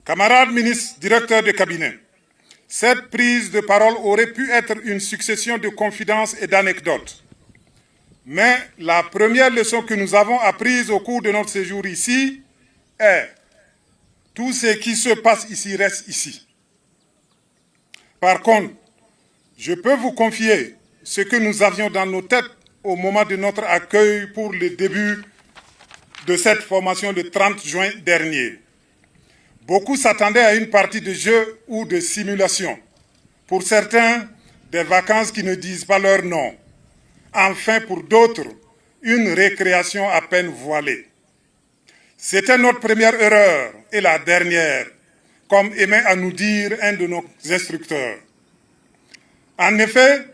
Camarades ministres, directeurs de cabinet, cette prise de parole aurait pu être une succession de confidences et d'anecdotes. Mais la première leçon que nous avons apprise au cours de notre séjour ici est « tout ce qui se passe ici reste ici ». Par contre, je peux vous confier ce que nous avions dans nos têtes au moment de notre accueil pour le début de cette formation le 30 juin dernier. Beaucoup s'attendaient à une partie de jeu ou de simulation. Pour certains, des vacances qui ne disent pas leur nom. Enfin, pour d'autres, une récréation à peine voilée. C'était notre première erreur et la dernière, comme aimait à nous dire un de nos instructeurs. En effet,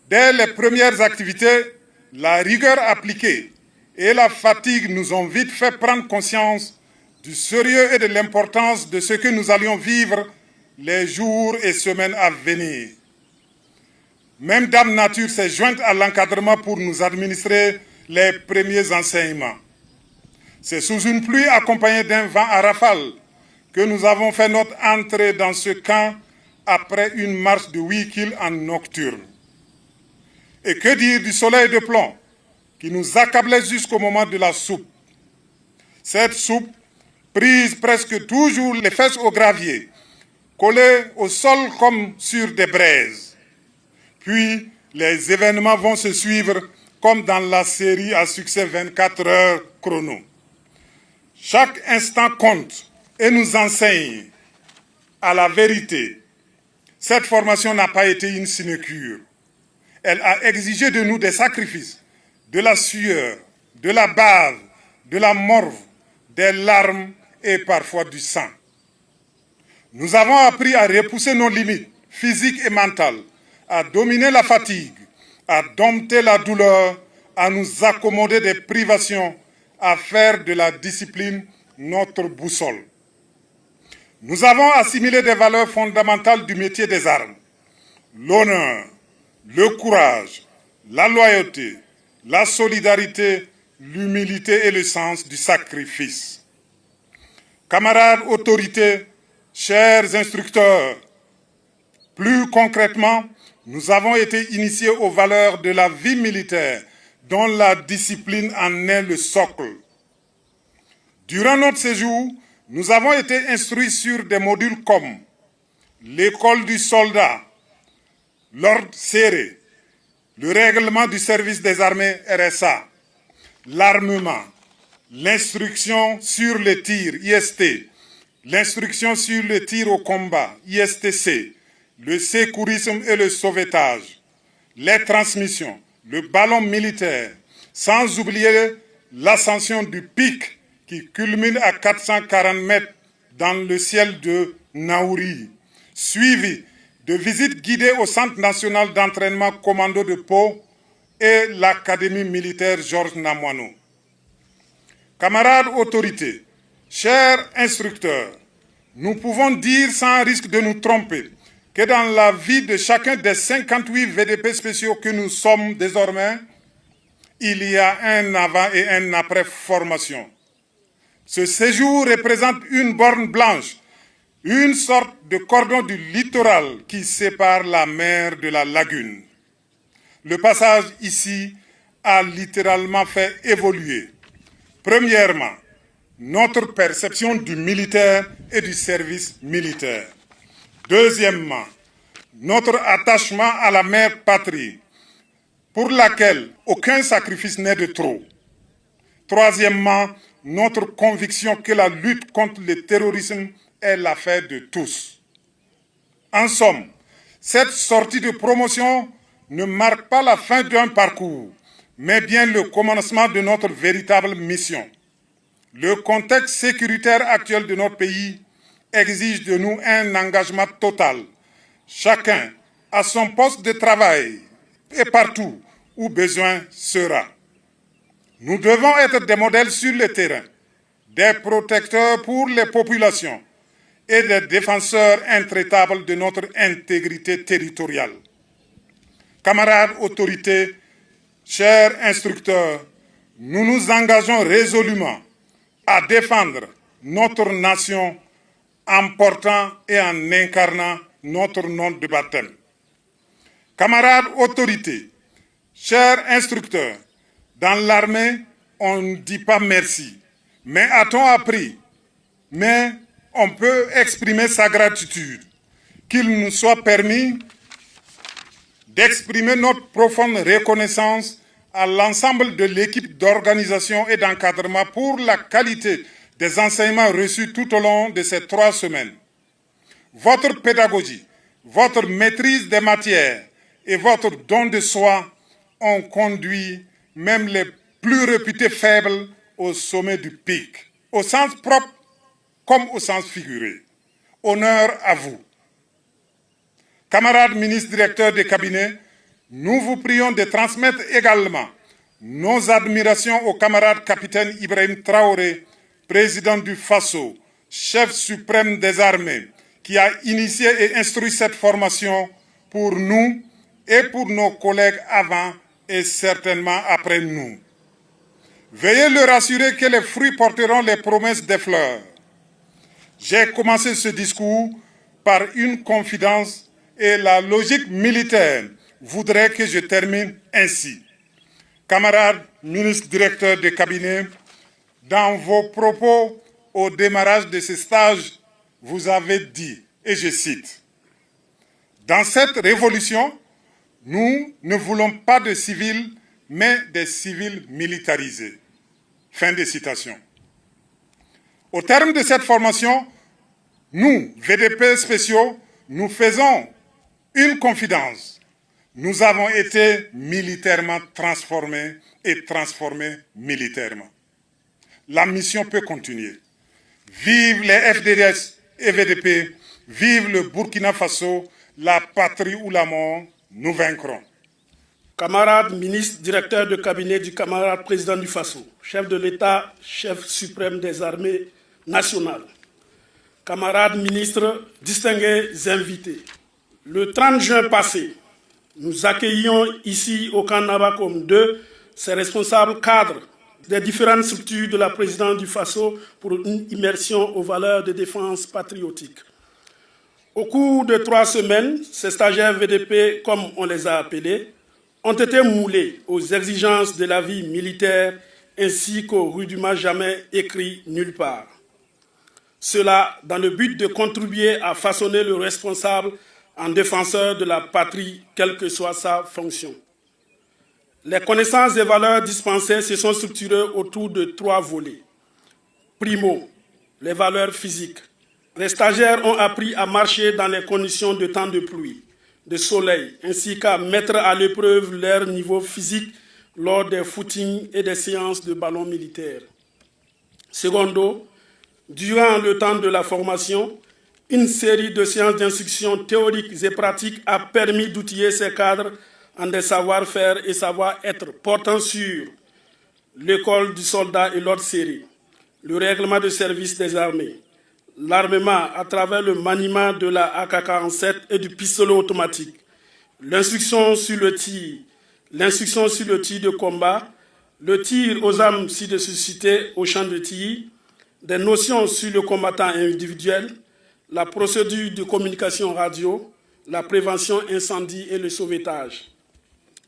dès les premières activités, la rigueur appliquée et la fatigue nous ont vite fait prendre conscience du sérieux et de l'importance de ce que nous allions vivre les jours et semaines à venir. Même Dame Nature s'est jointe à l'encadrement pour nous administrer les premiers enseignements. C'est sous une pluie accompagnée d'un vent à rafale que nous avons fait notre entrée dans ce camp après une marche de 8 kills en nocturne. Et que dire du soleil de plomb qui nous accablait jusqu'au moment de la soupe. Cette soupe, prise presque toujours les fesses au gravier, collée au sol comme sur des braises. Puis, les événements vont se suivre comme dans la série à succès 24 heures chrono. Chaque instant compte et nous enseigne à la vérité. Cette formation n'a pas été une sinecure. Elle a exigé de nous des sacrifices, de la sueur, de la bave, de la morve, des larmes et parfois du sang. Nous avons appris à repousser nos limites physiques et mentales, à dominer la fatigue, à dompter la douleur, à nous accommoder des privations, à faire de la discipline notre boussole. Nous avons assimilé des valeurs fondamentales du métier des armes. L'honneur, le courage, la loyauté, la solidarité, l'humilité et le sens du sacrifice. Camarades autorités, chers instructeurs, plus concrètement, nous avons été initiés aux valeurs de la vie militaire, dont la discipline en est le socle. Durant notre séjour, nous avons été instruits sur des modules comme l'école du soldat, l'ordre serré, le règlement du service des armées RSA, l'armement, l'instruction sur le tir IST, l'instruction sur le tir au combat ISTC, le secourisme et le sauvetage, les transmissions, le ballon militaire, sans oublier l'ascension du pic qui culmine à 440 mètres dans le ciel de Naouri, suivi de visites guidées au Centre national d'entraînement commando de Pau et l'Académie militaire Georges Namoineau. Camarades autorités, chers instructeurs, nous pouvons dire sans risque de nous tromper que dans la vie de chacun des 58 VDP spéciaux que nous sommes désormais, il y a un avant et un après formation. Ce séjour représente une borne blanche, une sorte de cordon du littoral qui sépare la mer de la lagune. Le passage ici a littéralement fait évoluer, premièrement, notre perception du militaire et du service militaire. Deuxièmement, notre attachement à la mère patrie, pour laquelle aucun sacrifice n'est de trop. Troisièmement, notre conviction que la lutte contre le terrorisme est l'affaire de tous. En somme, cette sortie de promotion ne marque pas la fin d'un parcours, mais bien le commencement de notre véritable mission. Le contexte sécuritaire actuel de notre pays exige de nous un engagement total, chacun à son poste de travail et partout où besoin sera. Nous devons être des modèles sur le terrain, des protecteurs pour les populations et des défenseurs intraitables de notre intégrité territoriale. Camarades autorités, chers instructeurs, nous nous engageons résolument à défendre notre nation en portant et en incarnant notre nom de baptême. Camarades autorités, chers instructeurs, dans l'armée, on ne dit pas merci. Mais a-t-on appris? Mais on peut exprimer sa gratitude. Qu'il nous soit permis d'exprimer notre profonde reconnaissance à l'ensemble de l'équipe d'organisation et d'encadrement pour la qualité des enseignements reçus tout au long de ces 3 semaines. Votre pédagogie, votre maîtrise des matières et votre don de soi ont conduit même les plus réputés faibles au sommet du pic, au sens propre comme au sens figuré. Honneur à vous. Camarades ministres directeurs de cabinet, nous vous prions de transmettre également nos admirations au camarade capitaine Ibrahim Traoré, président du FASO, chef suprême des armées, qui a initié et instruit cette formation pour nous et pour nos collègues avant et certainement après nous. Veuillez leur assurer que les fruits porteront les promesses des fleurs. J'ai commencé ce discours par une confidence et la logique militaire voudrait que je termine ainsi. Camarades ministres directeurs de cabinet, dans vos propos au démarrage de ce stage, vous avez dit, et je cite, « Dans cette révolution, nous ne voulons pas de civils, mais des civils militarisés. » Fin de citation. Au terme de cette formation, nous, VDP spéciaux, nous faisons une confidence. Nous avons été militairement transformés et transformés militairement. La mission peut continuer. Vive les FDS et VDP, vive le Burkina Faso, la patrie ou la mort, nous vaincrons. Camarades ministres, directeurs de cabinet du camarade président du FASO, chef de l'État, chef suprême des armées nationales, camarades ministres, distingués invités, le 30 juin passé, nous accueillions ici au camp Nabakom 2 ces responsables cadres des différentes structures de la présidence du FASO pour une immersion aux valeurs de défense patriotique. Au cours de 3 semaines, ces stagiaires VDP, comme on les a appelés, ont été moulés aux exigences de la vie militaire ainsi qu'aux rudiments jamais écrits nulle part. Cela dans le but de contribuer à façonner le responsable en défenseur de la patrie, quelle que soit sa fonction. Les connaissances et valeurs dispensées se sont structurées autour de 3 volets. Primo, les valeurs physiques. Les stagiaires ont appris à marcher dans les conditions de temps de pluie, de soleil, ainsi qu'à mettre à l'épreuve leur niveau physique lors des footings et des séances de ballon militaire. Secondo, durant le temps de la formation, une série de séances d'instruction théoriques et pratiques a permis d'outiller ces cadres en des savoir-faire et savoir-être portant sur l'école du soldat et l'ordre serré, le règlement de service des armées, l'armement à travers le maniement de la AK-47 et du pistolet automatique, l'instruction sur le tir de combat, le tir aux armes ci-dessus citées au champ de tir, des notions sur le combattant individuel, la procédure de communication radio, la prévention incendie et le sauvetage.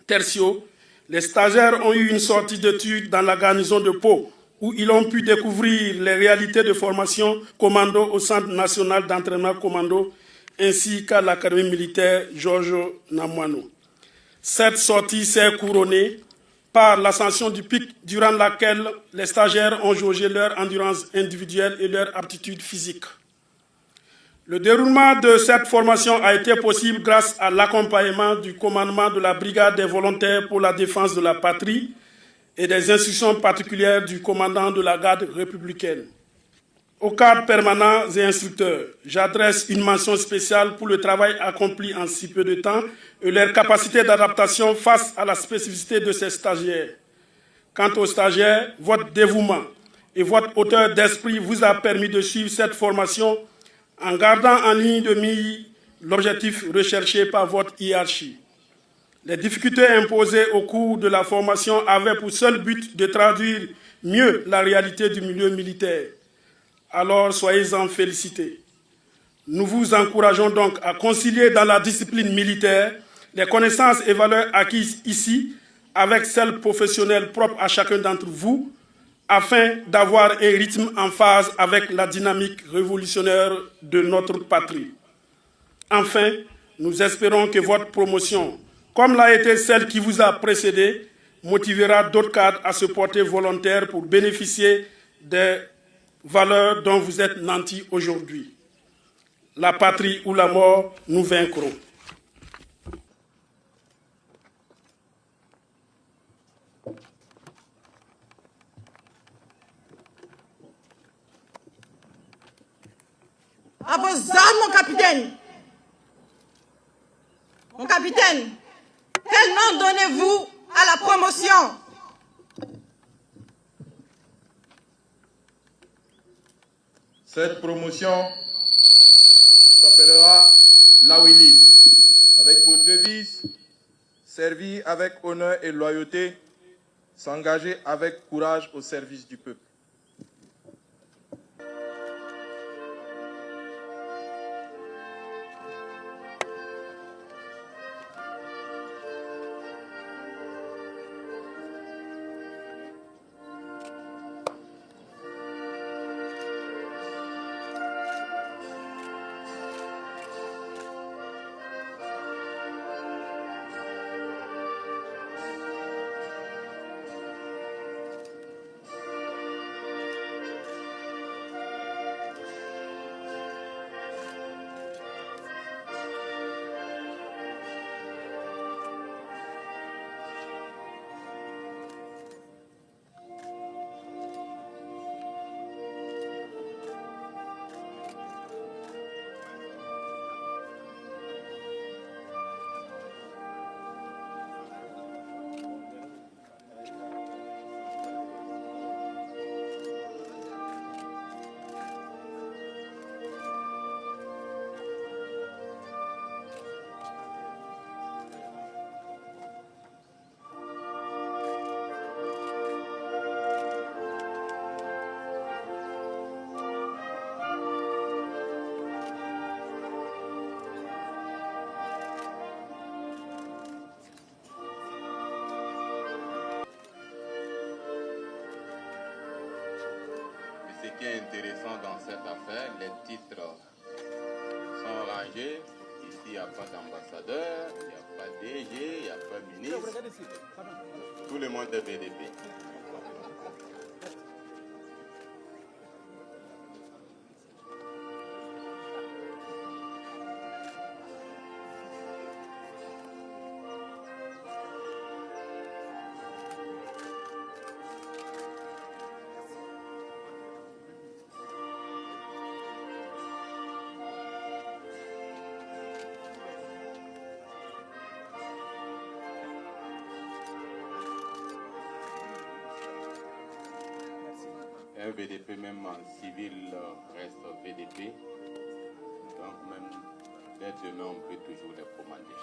Tertio, les stagiaires ont eu une sortie d'études dans la garnison de Pau, où ils ont pu découvrir les réalités de formation commando au Centre national d'entraînement commando, ainsi qu'à l'Académie militaire Georges Namoiano. Cette sortie s'est couronnée par l'ascension du pic durant laquelle les stagiaires ont jaugé leur endurance individuelle et leur aptitude physique. Le déroulement de cette formation a été possible grâce à l'accompagnement du commandement de la Brigade des volontaires pour la défense de la patrie et des instructions particulières du commandant de la garde républicaine. Aux cadres permanents et instructeurs, j'adresse une mention spéciale pour le travail accompli en si peu de temps et leur capacité d'adaptation face à la spécificité de ces stagiaires. Quant aux stagiaires, votre dévouement et votre hauteur d'esprit vous a permis de suivre cette formation en gardant en ligne de mire l'objectif recherché par votre hiérarchie. Les difficultés imposées au cours de la formation avaient pour seul but de traduire mieux la réalité du milieu militaire. Alors soyez-en félicités. Nous vous encourageons donc à concilier dans la discipline militaire les connaissances et valeurs acquises ici avec celles professionnelles propres à chacun d'entre vous, afin d'avoir un rythme en phase avec la dynamique révolutionnaire de notre patrie. Enfin, nous espérons que votre promotion, comme l'a été celle qui vous a précédé, motivera d'autres cadres à se porter volontaires pour bénéficier des valeurs dont vous êtes nantis aujourd'hui. La patrie ou la mort, nous vaincrons. À vos armes, mon capitaine. Mon capitaine, quel nom donnez-vous à la promotion? Cette promotion s'appellera la Willis, avec pour devise servir avec honneur et loyauté, s'engager avec courage au service du peuple. Ce qui est intéressant dans cette affaire, les titres sont rangés. Ici, il n'y a pas d'ambassadeur, il n'y a pas de DG, il n'y a pas de ministre. Tout le monde est VDP. Un VDP même en civil reste VDP, donc même dès demain on peut toujours les commander.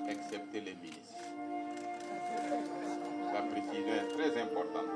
Excepté les ministres. La précision est très importante.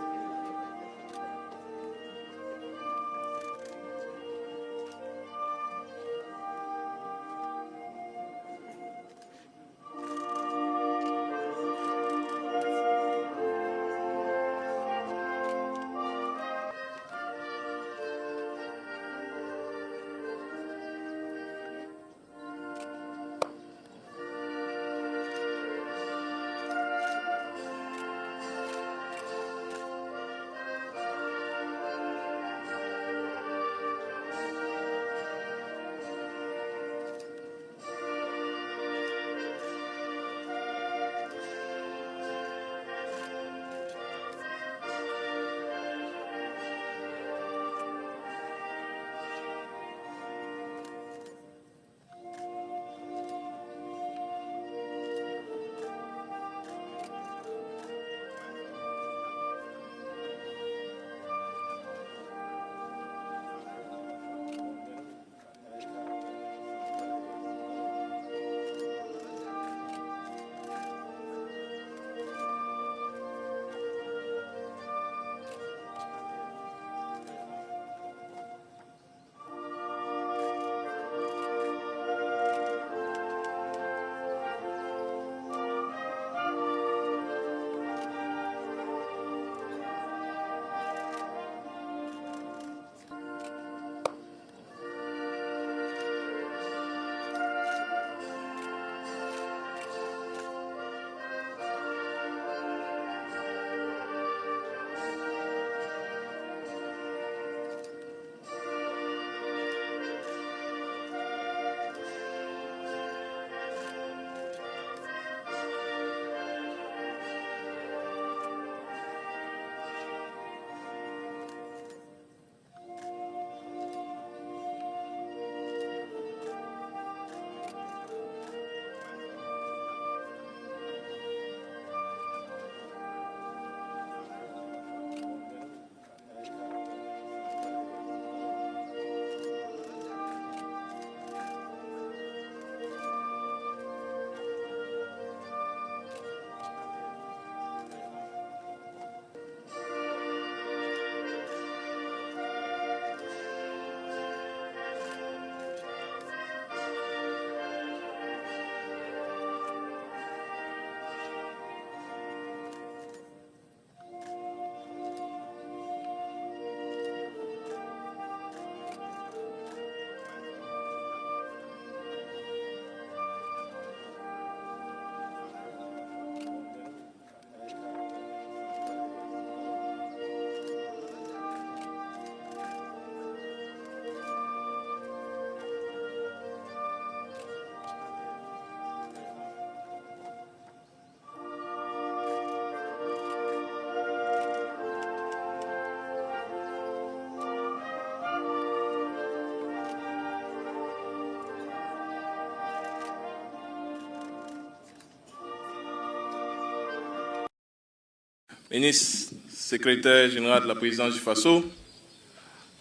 ministre, secrétaire général de la présidence du Faso,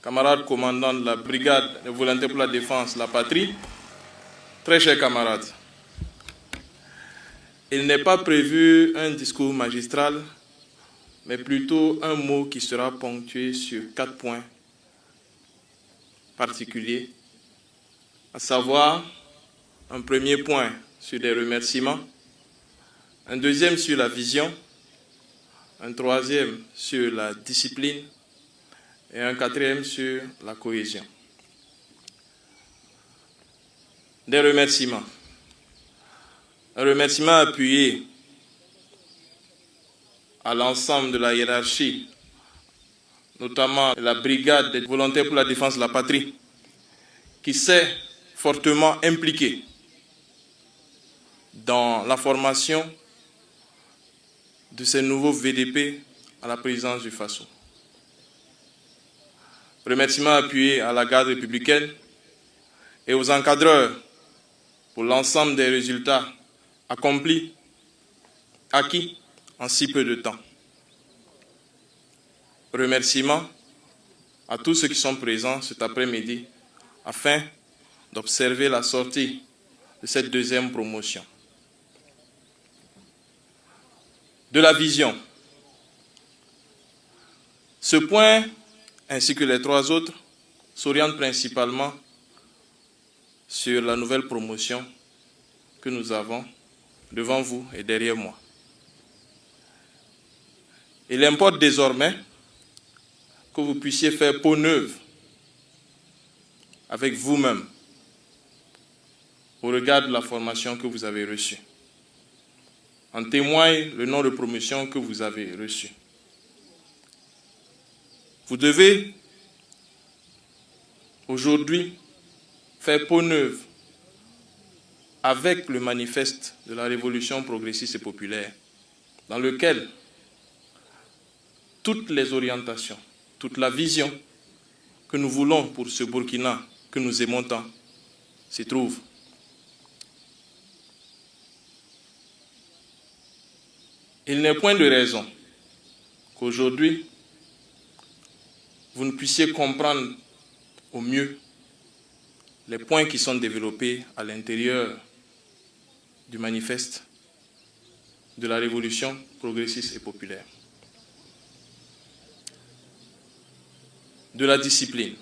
camarades commandants de la brigade de volonté pour la défense de la patrie, très chers camarades, il n'est pas prévu un discours magistral, mais plutôt un mot qui sera ponctué sur 4 points particuliers, à savoir un premier point sur les remerciements, un deuxième sur la vision, un troisième sur la discipline et un quatrième sur la cohésion. Des remerciements. Un remerciement appuyé à l'ensemble de la hiérarchie, notamment la brigade des volontaires pour la défense de la patrie, qui s'est fortement impliquée dans la formation de ces nouveaux VDP à la présidence du Faso. Remerciements appuyés à la garde républicaine et aux encadreurs pour l'ensemble des résultats accomplis, acquis en si peu de temps. Remerciements à tous ceux qui sont présents cet après-midi afin d'observer la sortie de cette deuxième promotion. De la vision. Ce point, ainsi que les 3 autres, s'orientent principalement sur la nouvelle promotion que nous avons devant vous et derrière moi. Il importe désormais que vous puissiez faire peau neuve avec vous-même au regard de la formation que vous avez reçue. En témoigne le nom de promotion que vous avez reçu. Vous devez aujourd'hui faire peau neuve avec le manifeste de la Révolution progressiste et populaire, dans lequel toutes les orientations, toute la vision que nous voulons pour ce Burkina que nous aimons tant s'y trouve. Il n'est point de raison qu'aujourd'hui, vous ne puissiez comprendre au mieux les points qui sont développés à l'intérieur du manifeste de la Révolution progressiste et populaire. De la discipline.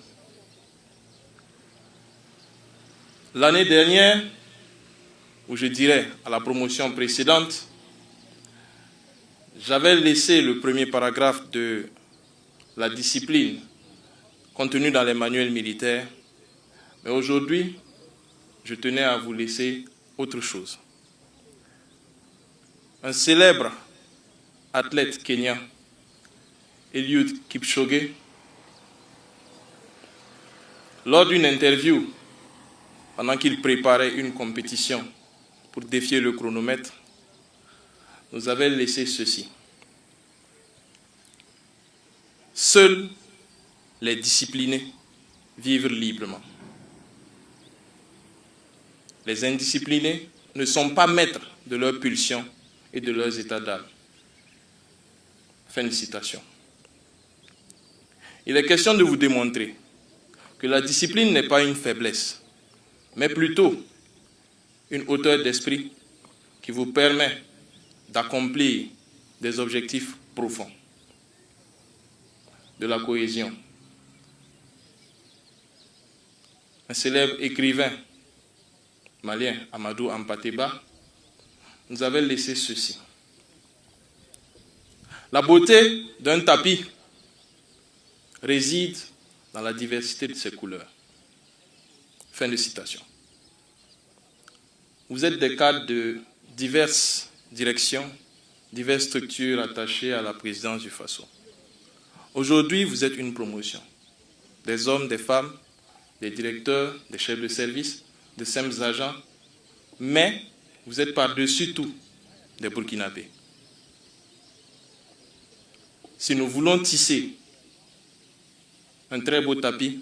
L'année dernière, ou je dirais à la promotion précédente, j'avais laissé le premier paragraphe de la discipline contenu dans les manuels militaires, mais aujourd'hui, je tenais à vous laisser autre chose. Un célèbre athlète kenyan, Eliud Kipchoge, lors d'une interview, pendant qu'il préparait une compétition pour défier le chronomètre, nous avait laissé ceci. Seuls les disciplinés vivent librement. Les indisciplinés ne sont pas maîtres de leurs pulsions et de leurs états d'âme. Fin de citation. Il est question de vous démontrer que la discipline n'est pas une faiblesse, mais plutôt une hauteur d'esprit qui vous permet d'accomplir des objectifs profonds. De la cohésion. Un célèbre écrivain malien, Amadou Hampâté-Bâ, nous avait laissé ceci. La beauté d'un tapis réside dans la diversité de ses couleurs. Fin de citation. Vous êtes des cadres de diverses directions, diverses structures attachées à la présidence du Faso. Aujourd'hui, vous êtes une promotion. Des hommes, des femmes, des directeurs, des chefs de service, de simples agents, mais vous êtes par-dessus tout des Burkinabés. Si nous voulons tisser un très beau tapis,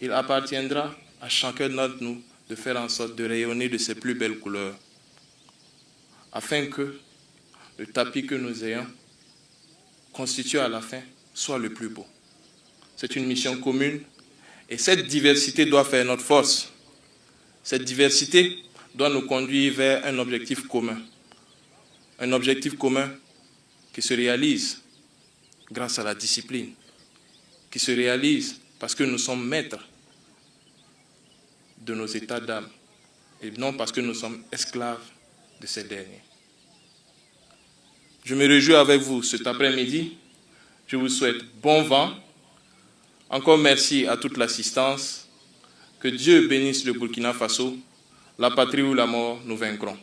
il appartiendra à chacun d'entre nous de faire en sorte de rayonner de ses plus belles couleurs, afin que le tapis que nous ayons constitué à la fin soit le plus beau. C'est une mission commune et cette diversité doit faire notre force. Cette diversité doit nous conduire vers un objectif commun. Un objectif commun qui se réalise grâce à la discipline, qui se réalise parce que nous sommes maîtres de nos états d'âme et non parce que nous sommes esclaves de ces derniers. Je me réjouis avec vous cet après-midi. Je vous souhaite bon vent. Encore merci à toute l'assistance. Que Dieu bénisse le Burkina Faso, la patrie où la mort nous vaincrons.